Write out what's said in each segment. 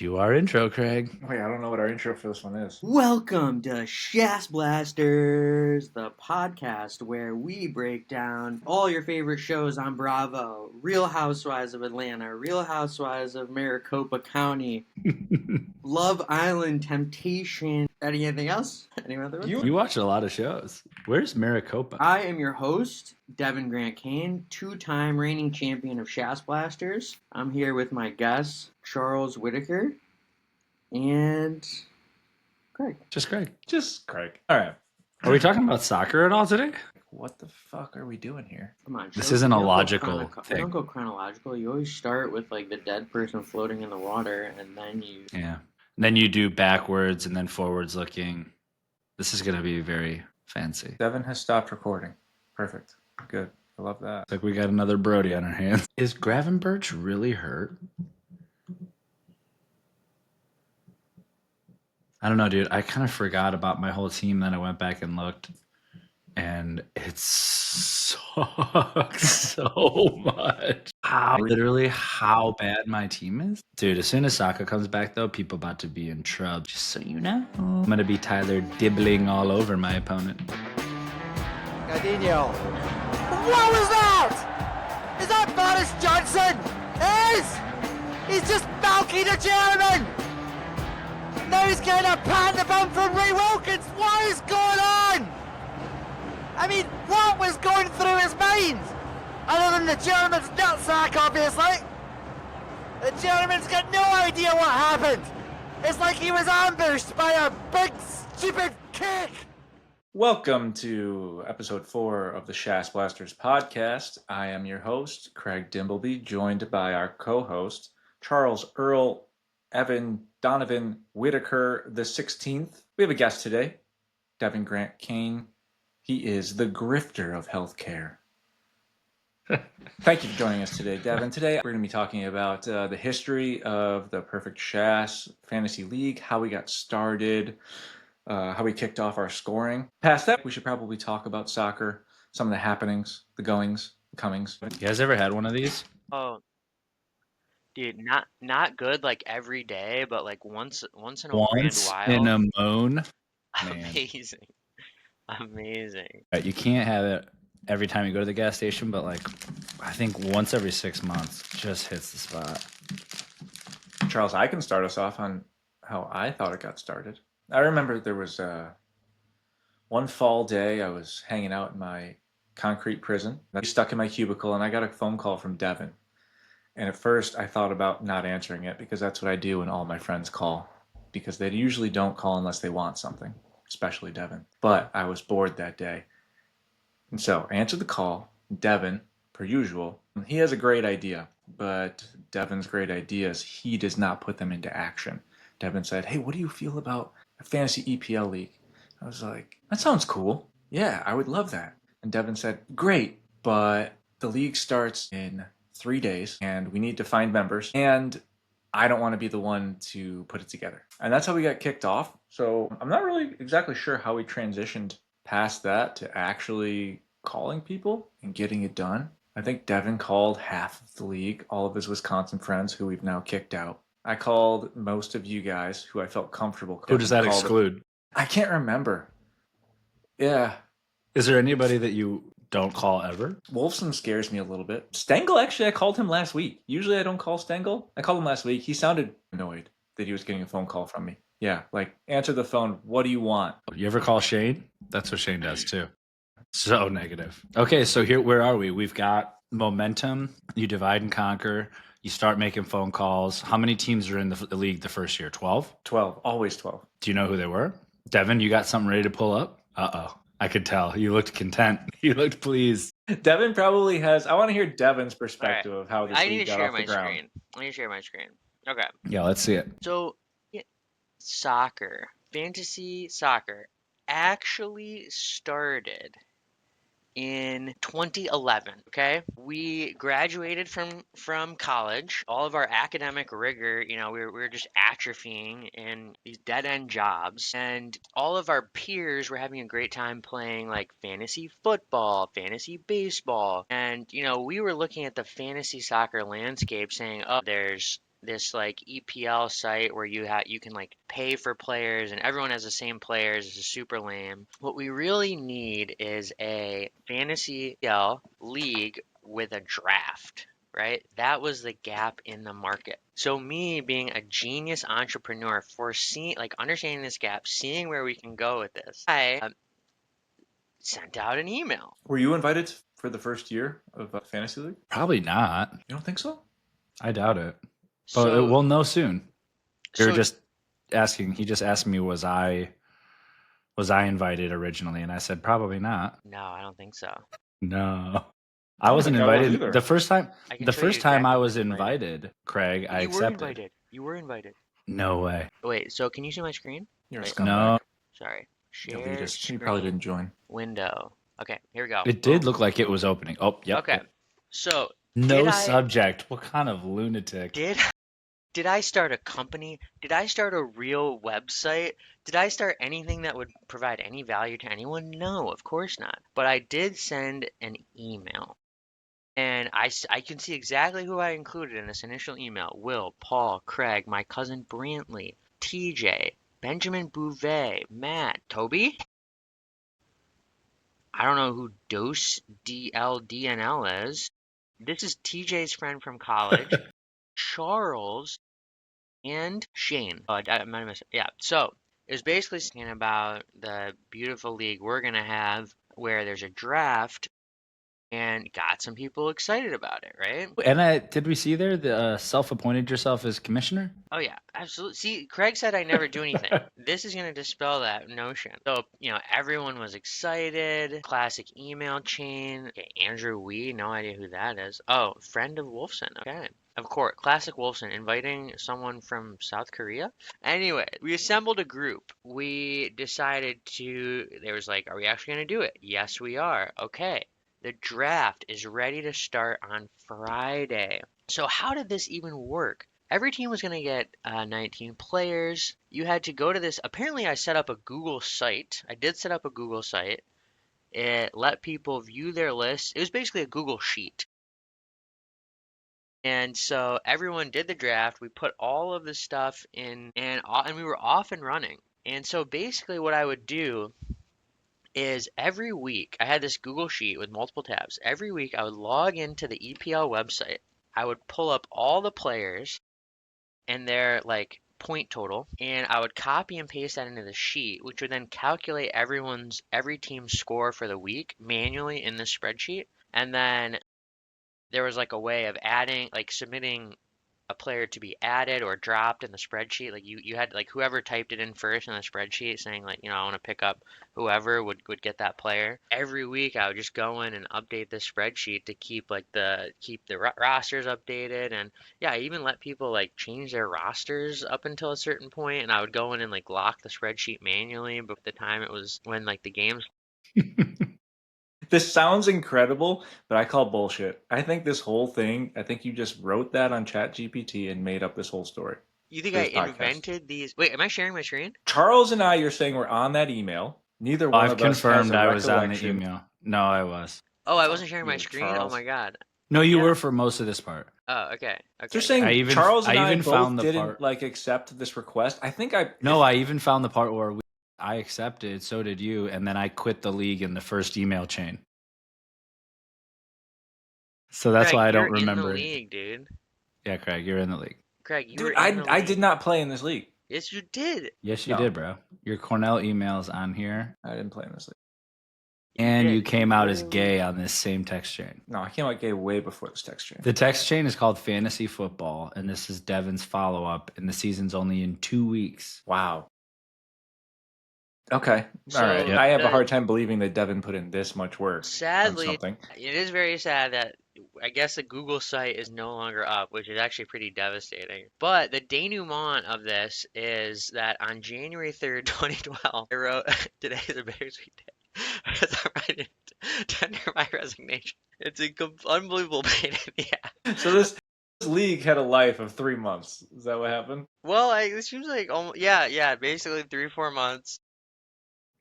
Do our intro, Craig. Wait, I don't know what our intro for this one is. Welcome to Shass Blasters, the podcast where we break down all your favorite shows on Bravo. Real Housewives of Atlanta, Real Housewives of Maricopa County, Love Island, Temptation. Anything else? Any other ones? You watch a lot of shows. Where's Maricopa? I am your host, Devin Grant Kane, two-time reigning champion of Shass Blasters. I'm here with my guest, Charles Whitaker, and Craig. Just Craig. Just Craig. All right. Are we talking about soccer at all today? What the fuck are we doing here? Come on, This shows- isn't a you don't go logical You thing. don't go chronological. You always start with like the dead person floating in the water, and then you. Yeah. And then you do backwards and then forwards looking. This is going to be very fancy. Devin has stopped recording. Perfect. Good. I love that. It's like we got another Brody on our hands. Is Gravenberch really hurt? I don't know, dude. I kind of forgot about my whole team. Then I went back and looked, and it sucks so much. Literally how bad my team is. Dude, as soon as Sokka comes back, though, people about to be in trouble. Just so you know. I'm going to be Tyler dibbling all over my opponent. Gardino. What was that? Is that Boris Johnson? He's just milking a German. Now he's getting a panda bump from Ray Wilkins. What is going on? I mean, what was going through his mind? Other than the German's nutsack, obviously. The German's got no idea what happened. It's like he was ambushed by a big, stupid kick. Welcome to episode 4 of the Shass Blasters podcast. I am your host, Craig Dimbleby, joined by our co-host, Charles Earl Evan Donovan Whitaker the 16th. We have a guest today, Devin Grant Kane. He is the grifter of healthcare. Thank you for joining us today, Devin. Today we're going to be talking about the history of the Perfect Shass Fantasy League, how we got started, how we kicked off our scoring. Past that, we should probably talk about soccer, some of the happenings, the goings, the comings. You guys ever had one of these? Oh, dude, not good like every day, but like once in a grand Once while. in a moon? Man. Amazing. Right, you can't have it every time you go to the gas station, but like I think once every 6 months just hits the spot. Charles, I can start us off on how I thought it got started. I remember there was one fall day I was hanging out in my concrete prison. I was stuck in my cubicle and I got a phone call from Devin. And at first I thought about not answering it because that's what I do when all my friends call. Because they usually don't call unless they want something, especially Devin. But I was bored that day. And so I answered the call. Devin, per usual, he has a great idea. But Devin's great ideas, he does not put them into action. Devin said, "Hey, what do you feel about a fantasy EPL league?" I was like, "That sounds cool. Yeah, I would love that." And Devin said, "Great, but the league starts in 3 days and we need to find members. And I don't want to be the one to put it together." And that's how we got kicked off. So I'm not really exactly sure how we transitioned past that to actually calling people and getting it done. I think Devin called half of the league, all of his Wisconsin friends who we've now kicked out. I called most of you guys who I felt comfortable calling. Who does that exclude? I can't remember. Yeah. Is there anybody that you don't call ever? Wolfson scares me a little bit. Stengel, actually, I called him last week. Usually I don't call Stengel. I called him last week. He sounded annoyed that he was getting a phone call from me. Yeah, like, answer the phone. What do you want? You ever call Shane? That's what Shane does too. So negative. Okay, so here, where are we? We've got momentum. You divide and conquer. You start making phone calls. How many teams are in the league the first year? 12? 12. Always 12. Do you know who they were? Devin, you got something ready to pull up? Uh-oh. I could tell. You looked content. You looked pleased. Devin probably has... I want to hear Devin's perspective of how this I league need to got share off my the ground. screen. I need to share my screen. Okay. Yeah, let's see it. So, soccer, fantasy soccer, actually started in 2011. Okay, we graduated from college. All of our academic rigor, we were just atrophying in these dead end jobs, and all of our peers were having a great time playing like fantasy football, fantasy baseball, and we were looking at the fantasy soccer landscape, saying, "Oh, there's this like EPL site where you can like pay for players and everyone has the same players. It's super lame. What we really need is a fantasy league with a draft. Right? That was the gap in the market. So me being a genius entrepreneur, foreseeing, like understanding this gap, seeing where we can go with this, I sent out an email. Were you invited for the first year of Fantasy League? Probably not. You don't think so? I doubt it. But So, we'll know soon. You're so just asking. He just asked me, was I invited originally? And I said, probably not. no, I don't think so. No. I wasn't think I was invited. either. The first time I can the show you first time I exactly was who's invited. invited, Craig, I You were accepted. invited. You were invited. No way. Wait, so can you see my screen? You're a Wait, scumbag. No. Sorry. Share Elitist. screen. You probably didn't join. Window. Okay, here we go. It did Boom. look like it was opening. Oh, yep. Okay. So No did subject. What kind of lunatic? Did I start a company? Did I start a real website? Did I start anything that would provide any value to anyone? No, of course not. But I did send an email. And I can see exactly who I included in this initial email. Will, Paul, Craig, my cousin Brantley, TJ, Benjamin Bouvet, Matt, Toby? I don't know who Dose DLDNL is. This is TJ's friend from college. Charles and Shane. Oh, I might have missed it. Yeah, so it was basically speaking about the beautiful league we're going to have where there's a draft and got some people excited about it, right? And did we see there the self-appointed yourself as commissioner? Oh, yeah, absolutely. See, Craig said I never do anything. This is going to dispel that notion. So, everyone was excited. Classic email chain. Okay, Andrew Wee, no idea who that is. Oh, friend of Wolfson. Okay. Of course, classic Wolfson, inviting someone from South Korea. Anyway, we assembled a group. We decided there was like, are we actually going to do it? Yes, we are. Okay. The draft is ready to start on Friday. So how did this even work? Every team was going to get 19 players. You had to go to this. Apparently, I set up a Google site. I did set up a Google site. It let people view their lists. It was basically a Google sheet. And so everyone did the draft. We put all of the stuff in, and we were off and running. And so basically what I would do is every week, I had this Google sheet with multiple tabs. Every week I would log into the EPL website. I would pull up all the players and their like point total, and I would copy and paste that into the sheet, which would then calculate every team's score for the week manually in the spreadsheet. And then there was like a way of submitting a player to be added or dropped in the spreadsheet. Like you had like whoever typed it in first in the spreadsheet saying like, I want to pick up whoever would get that player. Every week I would just go in and update the spreadsheet to keep the rosters updated. And yeah, I even let people like change their rosters up until a certain point, and I would go in and like lock the spreadsheet manually. But at the time it was when like the games. This sounds incredible, but I call bullshit. I think this whole thing, you just wrote that on ChatGPT and made up this whole story. You think I invented these? Wait, am I sharing my screen? Charles and I, you're saying we're on that email. Neither one I've of us has confirmed a I was on the recollection. email. No, I was. Oh, I wasn't sharing my You, screen? Oh Charles. my god. No, you Yeah. were for most of this part. Oh, okay. They're saying Charles and I both didn't accept this request. I even found the part where I accepted, so did you, and then I quit the league in the first email chain. So that's Craig, why I don't you're remember. in the league, dude. Yeah, Craig, you're in the league. Craig, you Dude, were in the I league. did not play in this league. Yes, you did. Yes, you did, bro. Your Cornell email's on here. I didn't play in this league. And did. you came out as gay on this same text chain. No, I came out gay way before this text chain. The text chain is called Fantasy Football, and this is Devin's follow-up, and the season's only in 2 weeks. Wow. Okay. So, all right. I have a hard time believing that Devin put in this much work. Sadly, on something. it is very sad that I guess the Google site is no longer up, which is actually pretty devastating. But the denouement of this is that on January 3rd, 2012, I wrote, today is a bittersweet day. I'm ready to tender my resignation. It's an unbelievable pain in the ass. So this league had a life of 3 months. Is that what happened? Well, it seems like almost, yeah, basically 3-4 months.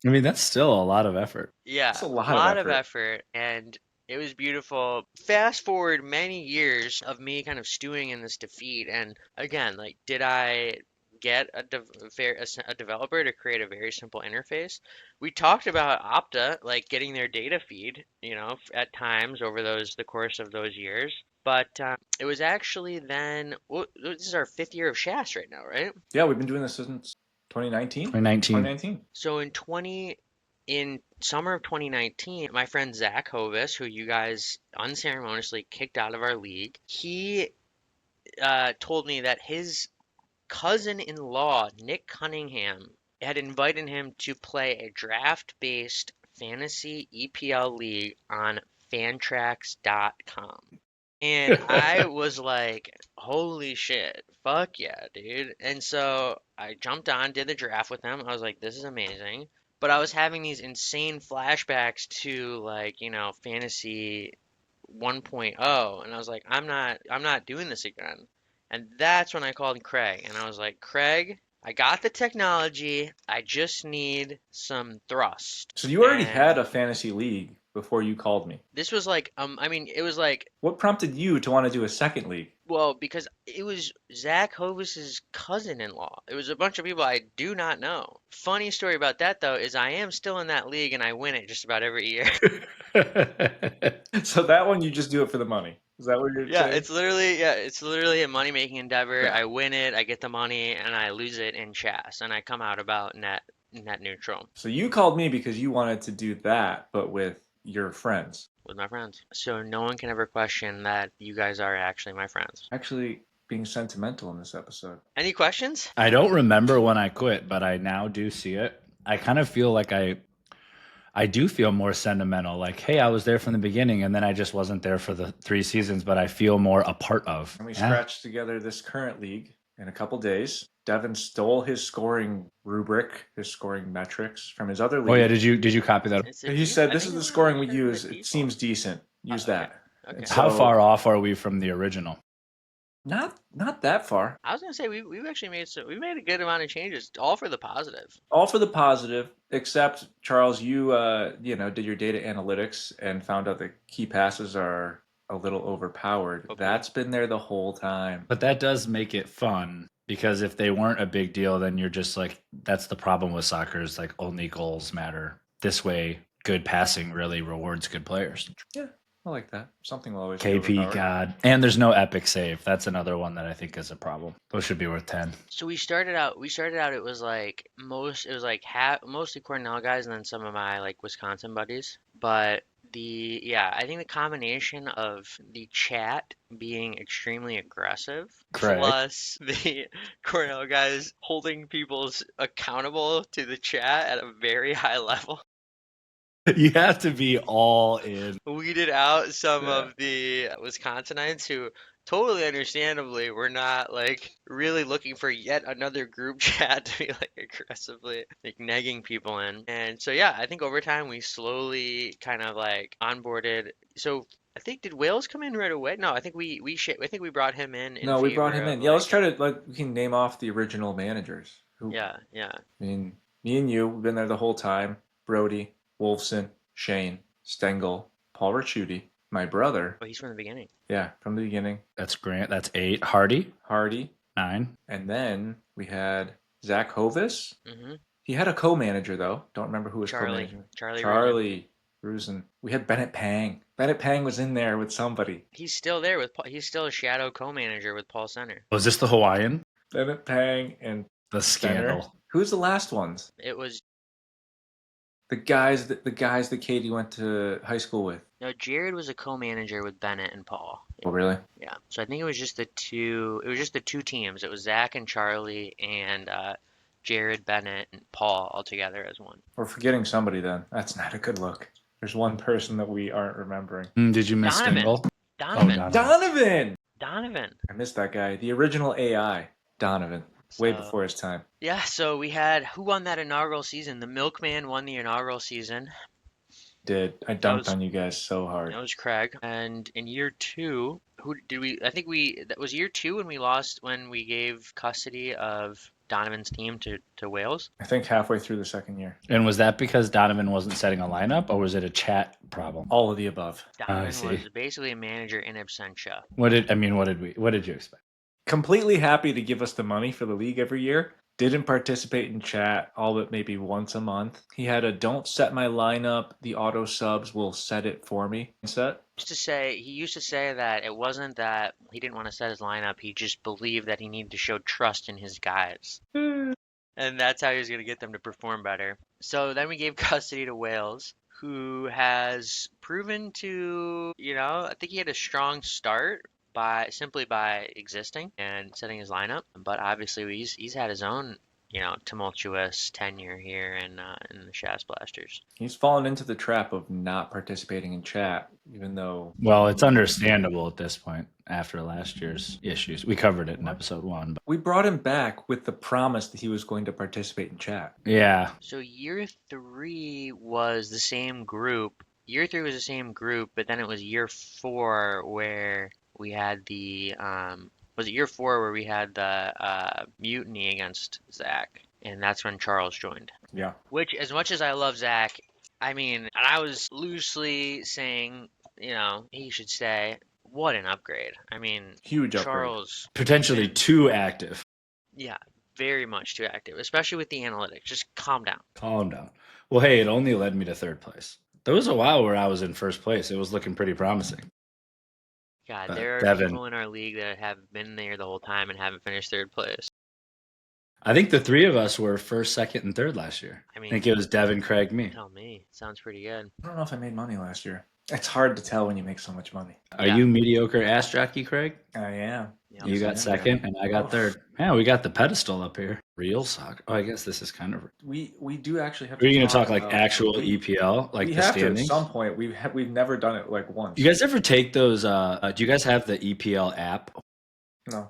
I mean, that's still a lot of effort. Yeah, That's a lot of of effort. And It was beautiful. Fast forward many years of me kind of stewing in this defeat, and again, like, did I get a developer to create a very simple interface? We talked about Opta, like getting their data feed, at times over the course of those years. But it was actually then, well, this is our 5th year of Shass right now, right? Yeah, we've been doing this since 2019. 2019. So in summer of 2019, my friend Zach Hovis, who you guys unceremoniously kicked out of our league, he told me that his cousin-in-law, Nick Cunningham, had invited him to play a draft-based fantasy EPL league on fantrax.com. And I was like, holy shit, fuck yeah, dude. And so I jumped on, did the draft with him. I was like, this is amazing. But I was having these insane flashbacks to, like, fantasy 1.0, and I was like, I'm not doing this again. And that's when I called Craig, and I was like, Craig, I got the technology, I just need some thrust. So you already And had a fantasy league before you called me. this was like, it was like, What prompted you to want to do a second league? well, because it was Zach Hovis's cousin-in-law. It was a bunch of people I do not know. Funny story about that, though, is I am still in that league, and I win it just about every year. So that one, you just do it for the money. Is that what you're saying? It's literally a money-making endeavor. Yeah. I win it, I get the money, and I lose it in Shass, and I come out about net neutral So you called me because you wanted to do that, but with your friends. with my friends. So no one can ever question that you guys are actually my friends. Actually, being sentimental in this episode. Any questions? I don't remember when I quit, but I now do see it. I kind of feel like I do feel more sentimental. Like, hey, I was there from the beginning, and then I just wasn't there for the 3 seasons, but I feel more a part of. And we Yeah. scratched together this current league in a couple days. Devin stole his scoring rubric, his scoring metrics from his other league. Oh yeah, did you copy that? It's a He def- said, I "This think is the it's scoring we a use. It default. seems decent. Use Okay. that." Okay. And How so- far off are we from the original? Not that far. I was gonna say we've actually we made a good amount of changes, all for the positive. All for the positive, except Charles, you did your data analytics and found out that key passes are a little overpowered. Okay. That's been there the whole time. But that does make it fun, because if they weren't a big deal, then you're just like, that's the problem with soccer, is like only goals matter. This way, good passing really rewards good players. Yeah, I like that. Something will always be KP, overpowered. God. And there's no epic save. That's another one that I think is a problem. Those should be worth 10. So we started out. It was like mostly Cornell guys, and then some of my like Wisconsin buddies. But I think the combination of the chat being extremely aggressive, Correct. plus the Cornell guys holding people's accountable to the chat at a very high level, You have to be all in. weeded out some Yeah. of the Wisconsinites who totally understandably were not like really looking for yet another group chat to be like aggressively like negging people in. And so yeah, I think over time we slowly kind of like onboarded. So I think, did Wales come in right away? No, I think I think we brought him in. No, we brought favor him of, in. Yeah, let's like- try to we can name off the original managers. Who, Yeah. I mean, me and you, we've been there the whole time. Brody, Wolfson, Shane, Stengel, Paul Ricciuti, my brother. Oh, he's from the beginning. Yeah, from the beginning. That's Grant. That's 8. Hardy, Hardy. 9. And then we had Zach Hovis. Mm-hmm. He had a co-manager though. Don't remember who was Charlie. co-manager. Charlie. Charlie Rusin. We had Bennett Pang. Bennett Pang was in there with somebody. He's still there with Paul. He's still a shadow co-manager with Paul Center. Was this the Hawaiian? Bennett Pang and The Center. scandal. Who's the last ones? It was The guys that Katie went to high school with. no, Jared was a co-manager with Bennett and Paul. Oh, really? Yeah. So I think it was just the two. It was just the two teams. It was Zach and Charlie and Jared, Bennett, and Paul all together as one. We're forgetting somebody then. That's not a good look. There's one person that we aren't remembering. Did you miss Donovan. Stengel? Donovan. Donovan! Donovan. I missed that guy. The original AI. Donovan. Way So- before his time. Yeah. So we had who won that inaugural season? The Milkman won the inaugural season. I dunked was- on you guys so hard. That was Craig. And in year 2, who did we? I think that was year 2 when we lost when we gave custody of Donovan's team to Wales. I think halfway through the second year. And was that because Donovan wasn't setting a lineup, or was it a chat problem? All of the above. Donovan see. was basically a manager in absentia. What did you expect? Completely happy to give us the money for the league every year. Didn't participate in chat, all but maybe once a month. He had a don't set my lineup, the auto subs will set it for me set. He used to say that it wasn't that he didn't want to set his lineup, he just believed that he needed to show trust in his guys. And that's how he was going to get them to perform better. So then we gave custody to Wales, who has proven to, I think he had a strong start simply by existing and setting his lineup. But obviously he's had his own, tumultuous tenure here in the Shass Blasters. He's fallen into the trap of not participating in chat, even though... Well, it's understandable at this point after last year's issues. We covered it in episode 1. But we brought him back with the promise that he was going to participate in chat. Yeah. So year 3 was the same group. Year 3 was the same group, but then it was year 4 where we had the... was it year 4 where we had the mutiny against Zach? And that's when Charles joined. Yeah. Which, as much as I love Zach, I mean, and I was loosely saying, he should stay. What an upgrade. I mean, huge Charles. Upgrade. Potentially too active. Yeah, very much too active, especially with the analytics. Just calm down. Calm down. Well, hey, it only led me to 3rd place. There was a while where I was in 1st place. It was looking pretty promising. God, there are Devin. people in our league that have been there the whole time and haven't finished 3rd place. I think the 3 of us were 1st, 2nd, and 3rd last year. I think it was Devin, Craig, me. Tell me. Sounds pretty good. I don't know if I made money last year. It's hard to tell when you make so much money. Are you mediocre ass jockey, Craig? I am. Yep. You got 2nd, and I got 3rd. Yeah, we got the pedestal up here. Real soccer. Oh, I guess this is kind of... We do actually have to... Are you going to talk like actual EPL? Like we the have standings? to at some point. We've never done it like once. You guys ever take those... do you guys have the EPL app? No.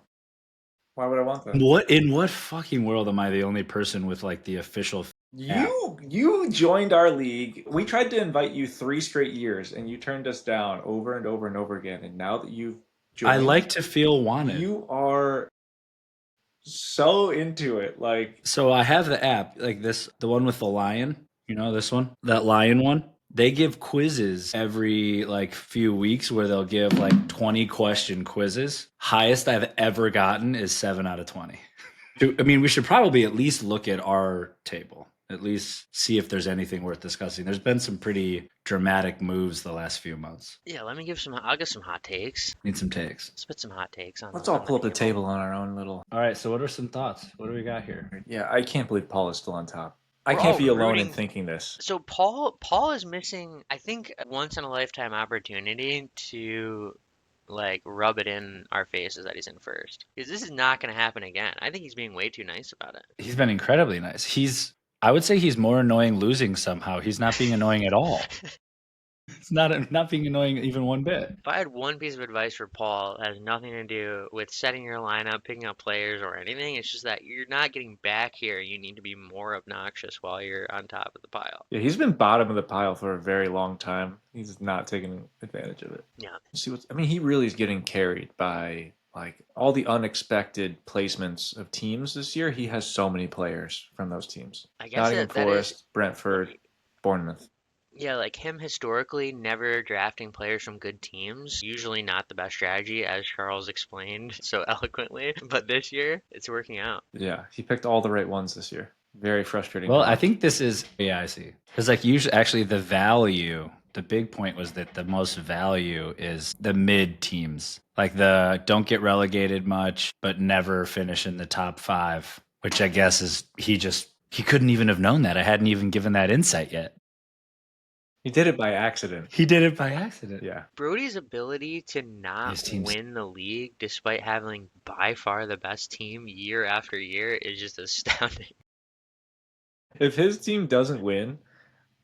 Why would I want that? In what fucking world am I the only person with like the official app? You joined our league. We tried to invite you 3 straight years, and you turned us down over and over and over again. And now that you've joined, I like to feel wanted. You are so into it. Like, so I have the app, like this, the one with the lion. You know this one, that lion one. They give quizzes every like few weeks where they'll give like 20-question quizzes. Highest I've ever gotten is 7 out of 20. I mean, we should probably at least look at our table. At least see if there's anything worth discussing. There's been some pretty dramatic moves the last few months. Yeah, I'll give some hot takes. Need some takes. Spit some hot takes on. Let's all pull up the table on our own little. All right, so what are some thoughts? What do we got here? Yeah, I can't believe Paul is still on top. I can't be alone in thinking this. So Paul is missing, I think, a once in a lifetime opportunity to like rub it in our faces that he's in first. Because this is not going to happen again. I think he's being way too nice about it. He's been incredibly nice. I would say he's more annoying losing somehow. He's not being annoying at all. It's not being annoying even one bit. If I had one piece of advice for Paul, it has nothing to do with setting your lineup, picking up players, or anything. It's just that you're not getting back here. You need to be more obnoxious while you're on top of the pile. Yeah, he's been bottom of the pile for a very long time. He's not taking advantage of it. Yeah. He really is getting carried by like all the unexpected placements of teams this year. He has so many players from those teams. I guess Nottingham Forest, Brentford, Bournemouth. Yeah, like him historically never drafting players from good teams. Usually not the best strategy, as Charles explained so eloquently. But this year, it's working out. Yeah, he picked all the right ones this year. Very frustrating. Well, I think this is... Yeah, I see. Because like usually, actually the value... The big point was that the most value is the mid teams. Like the don't get relegated much, but never finish in the top 5. Which I guess is... He couldn't even have known that. I hadn't even given that insight yet. He did it by accident. Yeah. Brody's ability to not win the league despite having by far the best team year after year is just astounding. If his team doesn't win,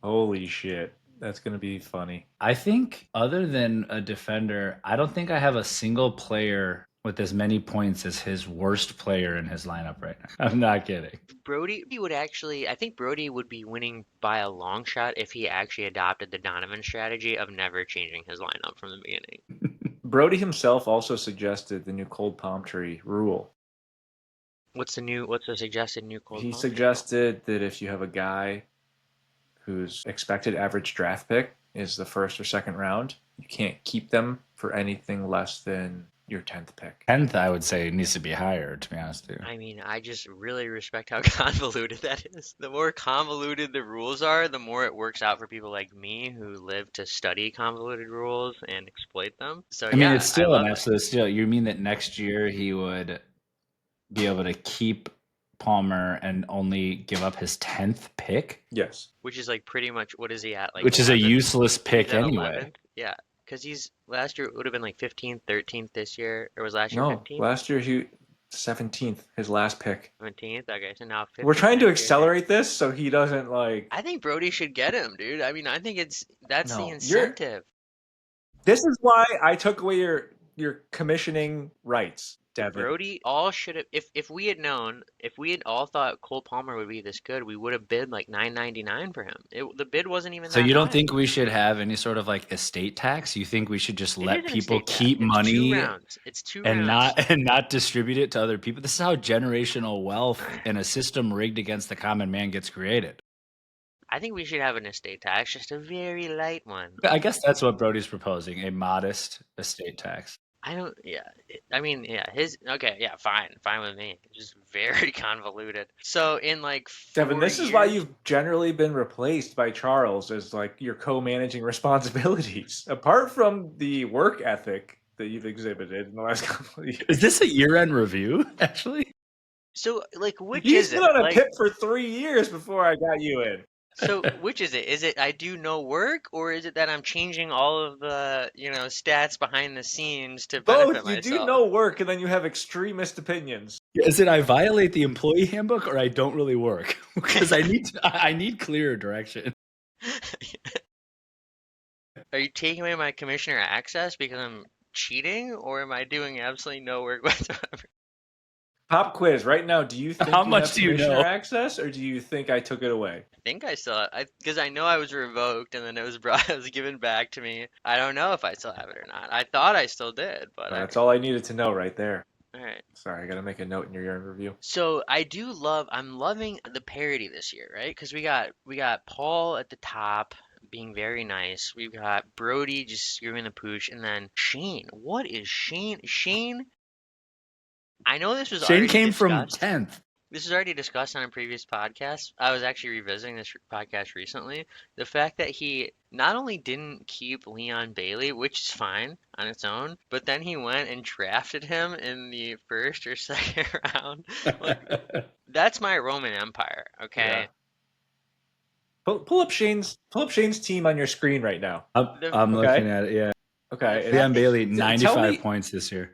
holy shit, that's going to be funny. I think other than a defender, I don't think I have a single player with as many points as his worst player in his lineup right now. I'm not kidding. I think Brody would be winning by a long shot if he actually adopted the Donovan strategy of never changing his lineup from the beginning. Brody himself also suggested the new cold palm tree rule. What's the suggested new cold He Palmer suggested that if you have a guy whose expected average draft pick is the first or second round, you can't keep them for anything less than your 10th pick. 10th, I would say, needs to be higher, to be honest with you. I mean, I just really respect how convoluted that is. The more convoluted the rules are, the more it works out for people like me who live to study convoluted rules and exploit them. So I mean, yeah, it's I still love an it. absolute steal. You mean that next year he would be able to keep Palmer and only give up his 10th pick? Yes. Which is like pretty much, what is he at? Like Which is a 11th? useless pick He's at anyway. 11th? Yeah, because he's last year it would have been like 15th, 13th this year, or was last year No, 15th? last year he 17th, his last pick. 17th. Okay, so now 15th. We're trying to next year. accelerate this so he doesn't like. I think Brody should get him, dude. I mean, I think that's the No, incentive. This is why I took away your commissioning rights, Devin. Brody all should have. If we had known, if we had all thought Cole Palmer would be this good, we would have bid like $9.99 for him. The bid wasn't even So that you don't high. think we should have any sort of like estate tax? You think we should just It let is an people estate tax. keep It's money 2 rounds. It's 2 and rounds. not distribute it to other people? This is how generational wealth in a system rigged against the common man gets created. I think we should have an estate tax, just a very light one. I guess that's what Brody's proposing, a modest estate tax. Fine with me. It's just very convoluted. So in like 4 Devin, this is why years- you've generally been replaced by Charles as like your co-managing responsibilities. Apart from the work ethic that you've exhibited in the last couple of years. Is this a year-end review, actually? So like which He's is been it? on a Like, pip for 3 years before I got you in. so which is it? Is it I do no work, or is it that I'm changing all of the stats behind the scenes to benefit Both. You myself? do no work and then you have extremist opinions. Is it I violate the employee handbook or I don't really work? Because I need clearer direction. Are you taking away my commissioner access because I'm cheating, or am I doing absolutely no work whatsoever? Pop quiz right now. Do you think How you much have do you commissioner know? access, or do you think I took it away? I think I still, because I know I was revoked and then it was given back to me. I don't know if I still have it or not. I thought I still did, but That's all I needed to know right there. all right. Sorry, I gotta make a note in your year-end review. So I'm loving the parody this year, right? Because we got Paul at the top being very nice. We've got Brody just screwing the pooch, and then Shane. What is Shane? Shane. I know this was Shane already came from discussed. 10th. This was already discussed on a previous podcast. I was actually revisiting this podcast recently. The fact that he not only didn't keep Leon Bailey, which is fine on its own, but then he went and drafted him in the first or second round. Like, that's my Roman Empire, okay? Yeah. Pull up Shane's team on your screen right now. I'm Okay. looking at it, yeah. Okay. Leon Bailey, Tell 95 me- points this year.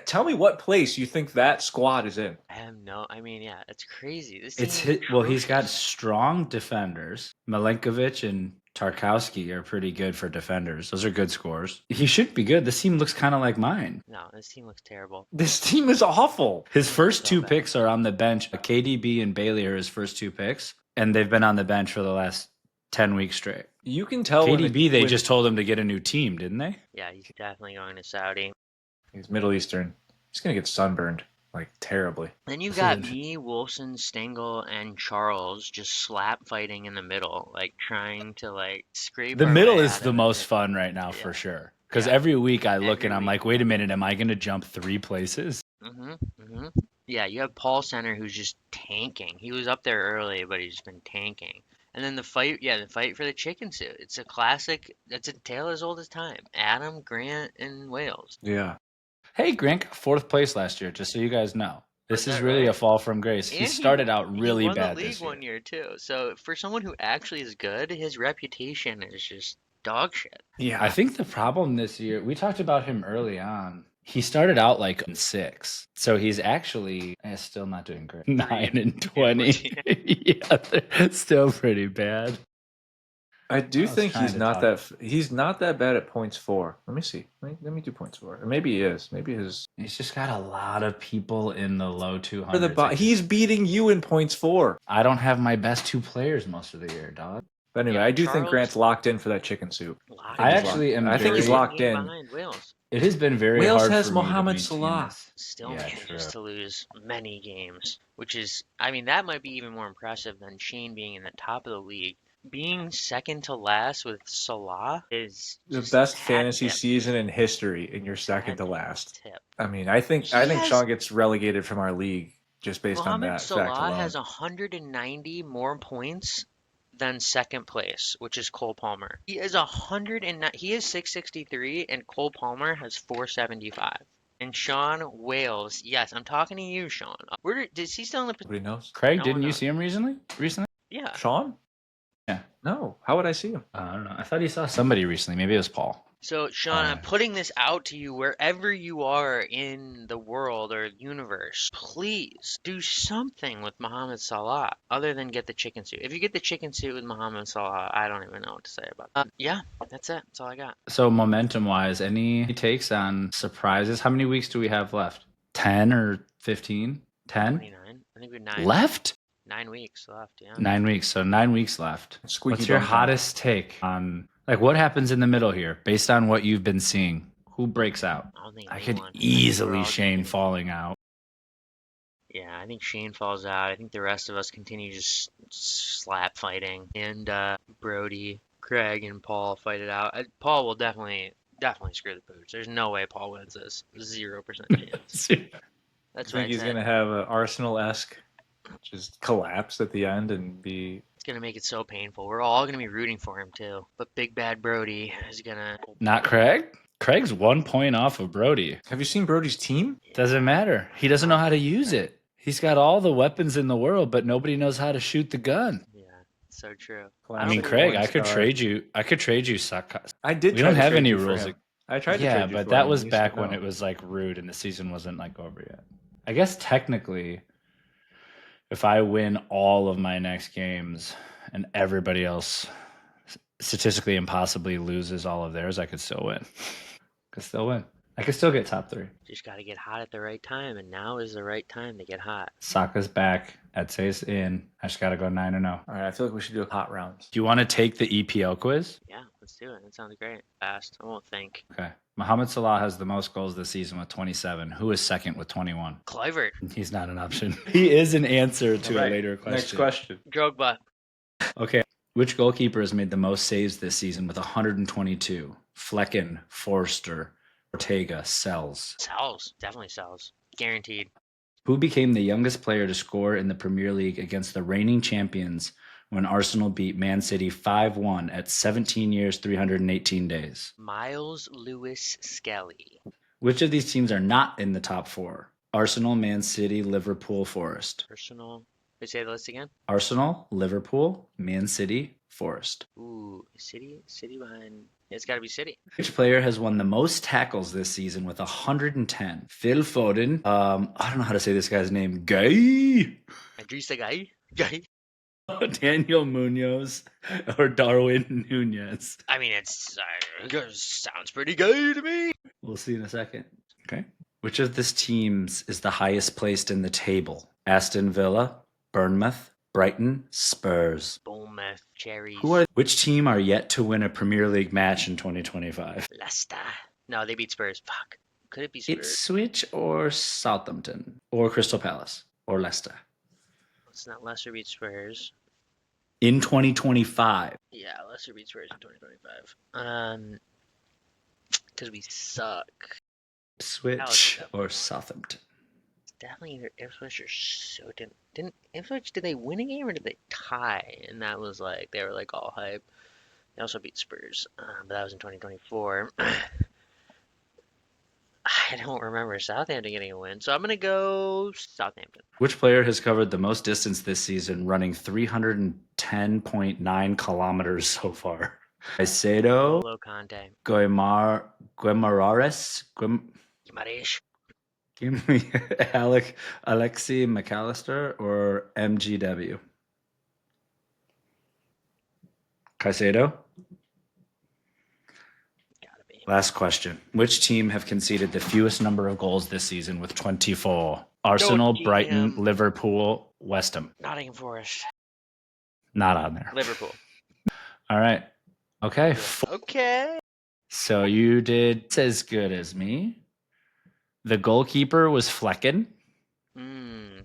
Tell me what place you think that squad is in. Yeah, it's crazy. This It's team is he's got atrocious. strong defenders. Milenkovic and Tarkowski are pretty good for defenders. Those are good scores. He should be good. This team looks kind of like mine. No, this team looks terrible. This team is awful. His first So 2 bad. picks are on the bench. KDB and Bailey are his first 2 picks, and they've been on the bench for the last 10 weeks straight. You can tell KDB, they just told him to get a new team, didn't they? Yeah, he's definitely going to Saudi. he's Middle Eastern. He's gonna get sunburned like terribly. Then you got me, Wilson, Stengel, and Charles just slap fighting in the middle, like trying to like scrape. The our middle way is out the of most it. fun right now Yeah. for sure. Because Yeah. every week I look Every and I'm week. like, wait a minute, am I going to jump 3 places? Yeah, you have Paul Center who's just tanking. He was up there early, but he's been tanking. And then the fight for the chicken suit. It's a classic. It's a tale as old as time. Adam, Grant, and Wales. Yeah. Hey, Grant got 4th place last year, just so you guys know. This Is is that really right? a fall from grace. He And started out really he won bad the league this year. one year too. So for someone who actually is good, his reputation is just dog shit. Yeah. I think the problem this year, we talked about him early on. He started out like in 6, so he's actually still not doing great. 9 and 20, yeah, they're still pretty bad. I do I was think trying he's to not talk- that he's not that bad at points for. Let me see. Let me do points for. Or maybe he is. Maybe his He's just got a lot of people in the low 200s. for the he's beating you in points for. I don't have my best 2 players most of the year, dog. But anyway, Yeah, I do think Charles- Grant's locked in for that chicken soup. Locked I in. actually am I think he's very- locked in. Behind Wales. It has been very Wales hard has for me to Mohamed maintain Salah. this. Still Yeah, manages true. to lose many games, which is, I mean, that might be even more impressive than Shane being in the top of the league. Being second to last with Salah is The just best hat fantasy tip. season in history, and you're second Hat to last. tip. I mean, I think He has Sean gets relegated from our league just based on Mohamed that fact Salah alone. has 190 more points than second place, which is Cole Palmer. He is 109. He is 663, and Cole Palmer has 475. And Sean Wales, yes, I'm talking to you, Sean. Is he still in the? Nobody knows. Craig, No one didn't you knows. see him recently? Yeah. Sean? Yeah. No. How would I see him? I don't know. I thought he saw somebody recently. Maybe it was Paul. So, Sean, I'm putting this out to you wherever you are in the world or universe. Please do something with Mohamed Salah other than get the chicken suit. If you get the chicken suit with Mohamed Salah, I don't even know what to say about that. Yeah, that's it. That's all I got. So momentum-wise, any takes on surprises? How many weeks do we have left? 10 or 15? 10? 29. I think we're 9. Left? 9 weeks left, yeah. 9 weeks. So 9 weeks left. Squeaky What's your bum count. hottest take on like what happens in the middle here based on what you've been seeing? Who breaks out? I don't think I could anyone. I think we're easily all Shane taking- falling out. Yeah, I think Shane falls out. I think the rest of us continue just slap fighting, and Brody, Craig, and Paul fight it out. Paul will definitely screw the pooch. There's no way Paul wins this. 0% chance. That's I what think he's said. going to have an Arsenal-esque just collapse at the end and be... It's gonna make it so painful. We're all gonna be rooting for him too. But Big Bad Brody is gonna. Not Craig? Craig's 1 point off of Brody. Have you seen Brody's team? Doesn't matter. He doesn't know how to use it. He's got all the weapons in the world, but nobody knows how to shoot the gun. Yeah, so true. I mean, Classic Craig, one I could star. trade you. I could trade you Saka. I did. We try don't to have trade any you for rules. him. I tried to Yeah, trade you but for that him, was and you back said when no. it was like rude and the season wasn't like over yet. I guess technically, if I win all of my next games and everybody else statistically impossibly loses all of theirs, I could still win. I could still get top 3. Just gotta get hot at the right time, and now is the right time to get hot. Saka's back. Edsay's in. I just got to go 9-0. All right, I feel like we should do hot rounds. Do you want to take the EPL quiz? Yeah, let's do it. That sounds great. Fast. I won't think. Okay. Mohamed Salah has the most goals this season with 27. Who is second with 21? Kluivert. He's not an option. He is an answer to All right, a later question. Next question. Drogba. Okay. Which goalkeeper has made the most saves this season with 122? Flecken, Forster, Ortega, Sells. Sells. Definitely sells. Guaranteed. Who became the youngest player to score in the Premier League against the reigning champions when Arsenal beat Man City 5-1 at 17 years, 318 days? Miles Lewis Skelly. Which of these teams are not in the top 4? Arsenal, Man City, Liverpool, Forest. Personal. Wait, say the list again. Arsenal, Liverpool, Man City, Forest. Ooh, City behind. It's got to be City. Which player has won the most tackles this season with 110? Phil Foden. I don't know how to say this guy's name. Guy. Idrissa Guy. Daniel Munoz or Darwin Nunez. I mean, it's sounds pretty good to me. We'll see in a second. Okay. Which of these teams is the highest placed in the table? Aston Villa, Bournemouth, Brighton, Spurs. Bournemouth, Cherries. Which team are yet to win a Premier League match in 2025? Leicester. No, they beat Spurs. Fuck. Could it be Spurs? Ipswich or Southampton or Crystal Palace or Leicester? It's not Leicester beat Spurs. In 2025. Yeah, Leicester beat Spurs in 2025. Because we suck. Ipswich or Southampton? Definitely either Ipswich or Southampton. Didn't Ipswich, did they win a game or did they tie? And that was like, they were like all hype. They also beat Spurs, but that was in 2024. I don't remember Southampton getting a win, so I'm going to go Southampton. Which player has covered the most distance this season, running 310.9 kilometers so far? Caicedo, N'Golo Kante. Guimaraes, Guimaraes. give me Alexi McAllister or MGW? Caicedo? Gotta be. Last question. Which team have conceded the fewest number of goals this season with 24? Arsenal, Go Brighton, team. Liverpool, West Ham. Nottingham Forest. Not on there. Liverpool. All right. Okay. Okay. So you did as good as me. The goalkeeper was Flecken. Mm.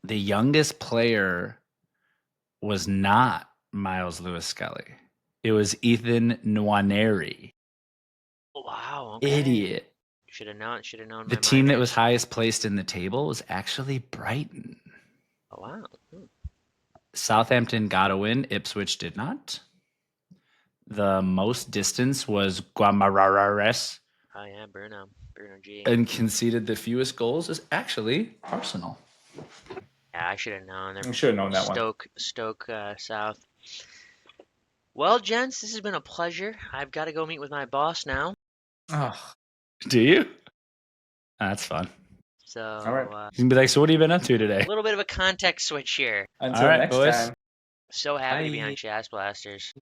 The youngest player was not Miles Lewis Scully. It was Ethan Nwaneri. Wow. Okay. Idiot. Should have known. Should have known. The my team that minors. was highest placed in the table was actually Brighton. Oh, wow. Southampton got a win. Ipswich did not. The most distance was Guimaraes, Oh yeah, Bruno G. and conceded the fewest goals is actually Arsenal. Yeah, I should have known. You should have known that one. Stoke South. Well, gents, this has been a pleasure. I've got to go meet with my boss now. Oh, Do you? That's fun. So, all right. You can be like, so what have you been up to today? a little bit of a context switch here. Until All right, next boys. time. So happy to be Bye. on Shass Blasters.